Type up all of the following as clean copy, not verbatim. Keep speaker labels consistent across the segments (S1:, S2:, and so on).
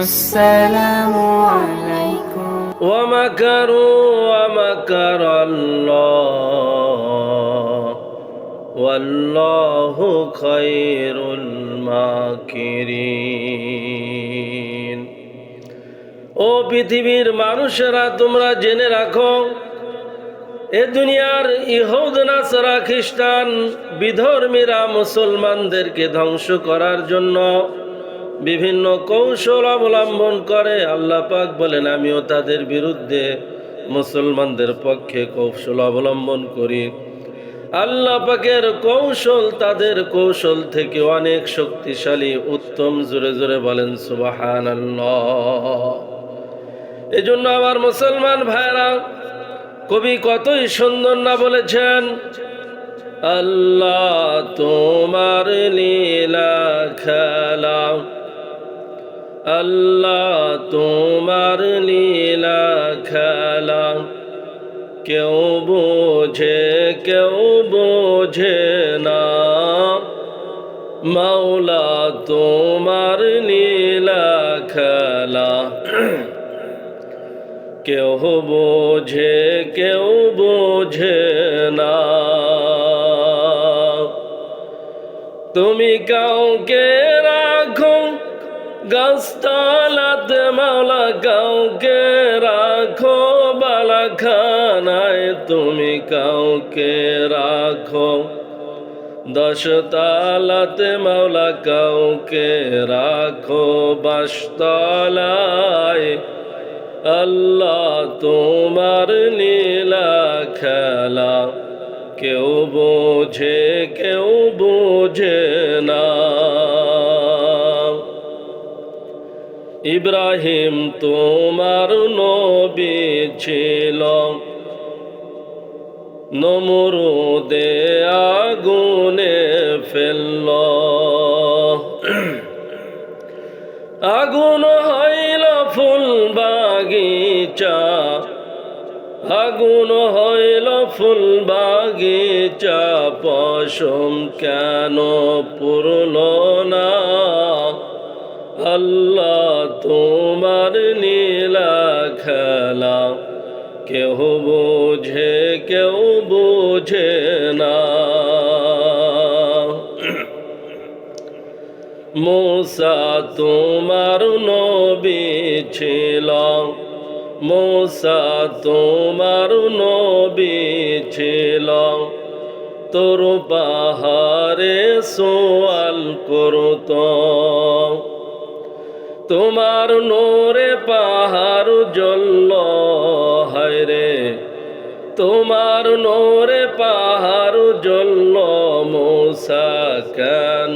S1: السلام عليكم
S2: ومكروا ومكر الله والله خير الماكرين। ও পৃথিবীর মানুষেরা, তোমরা জেনে রাখো, এ দুনিয়ার ইহুদ নাসারা খ্রিস্টান বিধর্মীরা মুসলমানদেরকে ধ্বংস করার জন্য বিভিন্ন কৌশল অবলম্বন করে। আল্লাহ পাক বলেন, আমিও তাদের বিরুদ্ধে মুসলমানদের পক্ষে কৌশল অবলম্বন করি। আল্লাহ পাকের কৌশল তাদের কৌশল থেকে অনেক শক্তিশালী, উত্তম। জোরে জোরে বলেন সুবহানাল্লাহ। এজন্য আমার মুসলমান ভাইরা, কবি কতই সুন্দর না বলেছেন, আল্লাহ তোমার লীলা খেলা, আল্লাহ তোমার লীলা খেলা, কেউ বোঝে না, মাওলা তোমার লীলা খেলা, কেউ বোঝে না। তুমি কাউকে রাখো গাছতলাতে মাওলা, কাউকে রাখো বালাখানায়, তুমি কাউকে রাখো 10 তালাতে মাওলা, কাউকে রাখো 22 তলায়। আল্লাহ তোমার লীলা খেলা, কেউ বোঝে না। ইব্রাহিম তোমার নবী ছিল, নমরুদে আগুনে ফেলল, আগুন হইল ফুল বাগিচা, আগুন হইল ফুল বাগিচা, পশম কেন পুরল না? আল্লাহ তোমার নীলা খেলা, কেউ বোঝে না। মূসা তোমার নবী ছিল, মূসা তোমার নবী ছিল, তোর পাহাড়ে সোয়াল করত, তোমার নূরে পাহাড় জ্বলল, হায়রে তোমার নূরে পাহাড় জ্বলল, মূসা কেন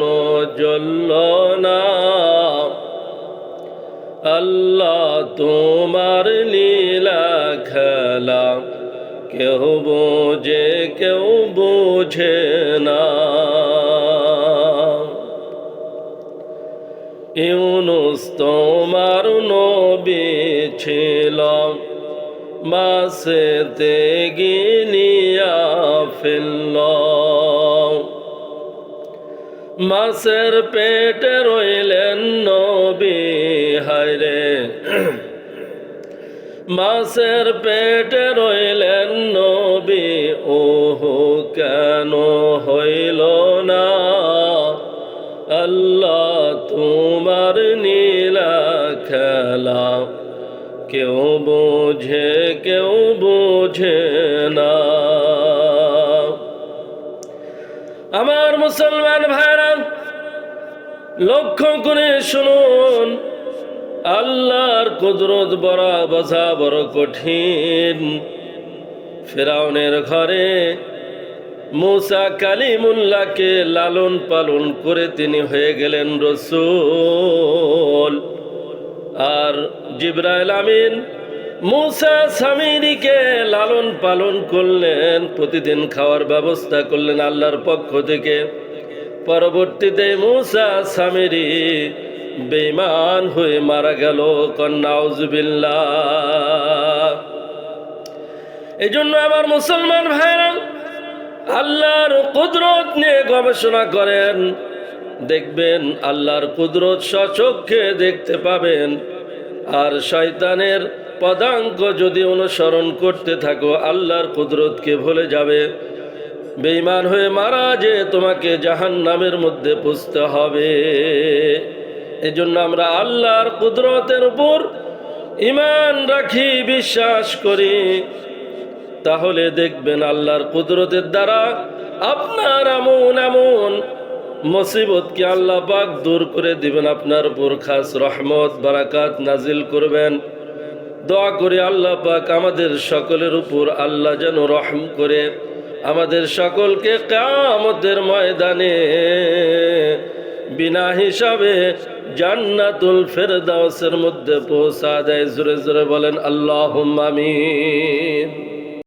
S2: জ্বলল না? আল্লাহ তোমার লীলা খেলা, কেউ বোঝে না। ইউনুস তোমার নবী ছিল, মাছেতে গিলিয়া ফেলল, মাছের পেটে রইলেন নবী, হায়রে মাছের পেটে রইলেন নবী, ওহো কেন হইল না? আল্লাহ তোমার নীলা খেলা, কেউ বোঝে না। আমার মুসলমান ভাইরা, লক্ষ্য করে শুনুন, আল্লাহর কুদরত বোঝা বড় কঠিন। ফিরআউনের ঘরে মূসা কালিমুল্লাহকে লালন পালন করে তিনি হয়ে গেলেন রাসূল। আর জিবরাইল আমিন মূসা সামিরীকে লালন পালন করলেন, প্রতিদিন খাওয়ার ব্যবস্থা করলেন আল্লাহর পক্ষ থেকে। পরবর্তীতে মূসা সামিরী বেঈমান হয়ে মারা গেল। নাউযুবিল্লাহ। এই জন্য আমার মুসলমান ভাইরা, আল্লাহর কুদরত নিয়ে গবেষণা করেন, দেখবেন আল্লাহর কুদরত স্বচক্ষে দেখতে পাবেন। আর শয়তানের পদাঙ্ক যদি অনুসরণ করতে থাকো আল্লাহর কুদরতকে ভুলে যাবে, বেঈমান হয়ে মারা যে তোমাকে জাহান্নামের মধ্যে পুজতে হবে। এজন্য আমরা আল্লাহর কুদরতের উপর ঈমান রাখি, বিশ্বাস করি, তাহলে দেখবেন আল্লাহর কুদরতের দ্বারা আপনার এমন এমন মুসিবতকে আল্লাহ পাক দূর করে দিবেন, আপনার উপর খাস রহমত বারাকাত নাজিল করবেন। দোয়া করে আল্লাহ পাক আমাদের সকলের উপর আল্লাহ যেন রহম করে আমাদের সকলকে কিয়ামতের ময়দানে বিনা হিসাবে জান্নাতুল ফেরদাউসের মধ্যে পৌঁছা দেয়। জোরে জোরে বলেন আল্লাহুম্মা আমিন।